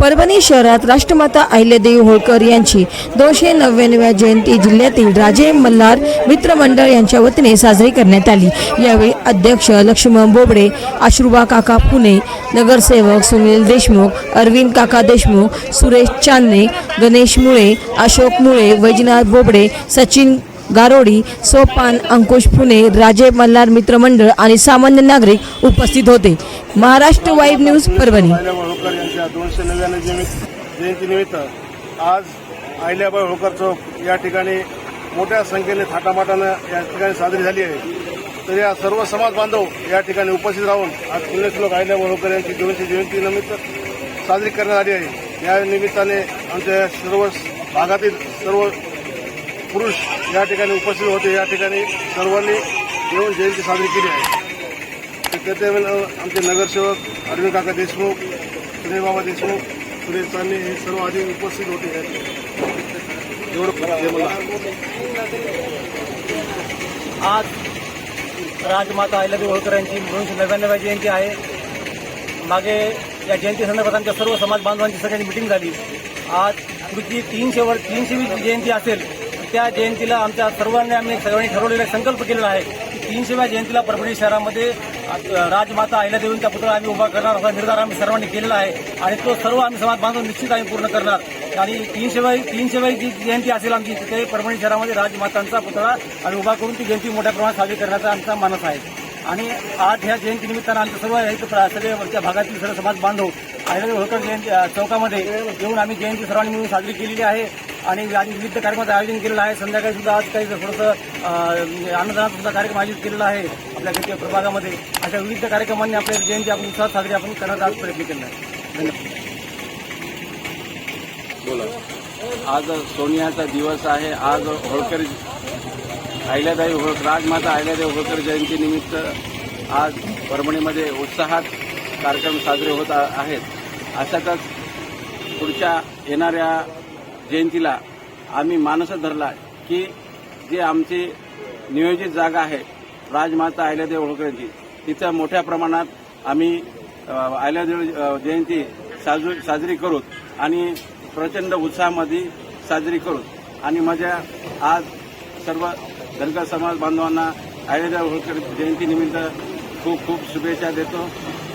परभणी शहरात राष्ट्रमाता अहिल्यादेवी होळकर यांची 299व्या जयंती जिल्ह्यातील राजे मल्हार मित्रमंडळ यांच्या वतीने साजरी करण्यात आली। यावेळी अध्यक्ष लक्ष्मण बोबडे, आश्रुबा काका पुणे, नगरसेवक सुनील देशमुख, अरविंद काका देशमुख, सुरेश चांदणे, गणेश मुळे, अशोक मुळे, वैजनाथ बोबडे, सचिन गारोडी, सोपान, अंकुश पुणे, राजे मल्हार मित्रमंडळ आणि सामान्य नागरिक उपस्थित होते। Maharashtra Vibe News Parbhani. होळकर यांच्या 299व्या जयंतीनिमित्त आज अहिल्याबाई होळकर चौक या ठिकाणी मोठ्या संख्येने थाटामाटानं या ठिकाणी साजरी झाली आहे। तर या सर्व समाज बांधव या ठिकाणी उपस्थित राहून आज पुण्यश्लोक अहिल्याबाई होळकर यांची 200 जयंतीनिमित्त साजरी करण्यात आली आहे। या निमित्ताने आमच्या सर्व भागातील सर्व पुरुष या ठिकाणी उपस्थित होते। या ठिकाणी सर्वांनी येऊन जयंती साजरी केली आहे। त्याचे आमचे नगरसेवक अरविंद काका देशमुख, सुनील बाबा देशमुख, सुरेश चांदणे हे सर्व आधी उपस्थित होते। आज राजमाता अहिल्यादेवी होळकर यांची 299व्या जयंती आहे। मागे या जयंती संदर्भात आमच्या सर्व समाज बांधवांची सगळ्यांची मिटिंग झाली। आज पुढची 300वी जयंती असेल, त्या जयंतीला आमच्या सगळ्यांनी ठरवलेला संकल्प केलेला आहे की 300व्या जयंतीला परभणी शहरामध्ये राजमाता अहिल्यादेवींचा पुतळा आम्ही उभा करणार असा निर्धार आम्ही सर्वांनी केलेला आहे आणि तो सर्व आम्ही समाज बांधव निश्चित आम्ही पूर्ण करणार। आणि 300वी जी जयंती असेल आमची, तिथे परभणी शहरामध्ये राजमातांचा पुतळा आम्ही उभा करून ती जयंती मोठ्या प्रमाणात साजरी करण्याचा आमचा मानस आहे। आणि आज ह्या जयंतीनिमित्तानं आमच्या सगळ्या भागातील सर्व समाज बांधव अहिल्यादेवी होळकर जयंती चौकामध्ये येऊन आम्ही जयंती सर्वांनी मिळून साजरी केलेली आहे आणि विविध कार्यक्रमाचं आयोजन केलेलं आहे। संध्याकाळी सुद्धा आज काही थोडंसं अन्नदानाचा सुद्धा कार्यक्रम आयोजित केलेला आहे आपल्या गडचिरोली प्रभागामध्ये। अशा विविध कार्यक्रमांनी आपल्या जयंती आपण उत्साहात साजरी आपण करण्याचा आज प्रयत्न केला आहे। धन्यवाद। आज सोनियाचा दिवस आहे। आज होळकर अहिल्यादेवी होळकर राजमाता अहिल्यादेवी होळकर जयंतीनिमित्त आज परभणीमध्ये उत्साहात कार्यक्रम साजरे होत आहेत। अशातच पुढच्या येणाऱ्या जयंतीला आम्ही मानस धरला की जे आमची नियोजित जागा आहे राजमाता अहिल्यादेवी होळकरांची, तिथं मोठ्या प्रमाणात आम्ही अहिल्यादेवी जयंती साजरी करू आणि प्रचंड उत्साहामध्ये साजरी करू। आणि माझ्या आज सर्व धनगर समाज बांधवांना अहिल्यादेवी होळकर जयंतीनिमित्त खूप खूप शुभेच्छा देतो।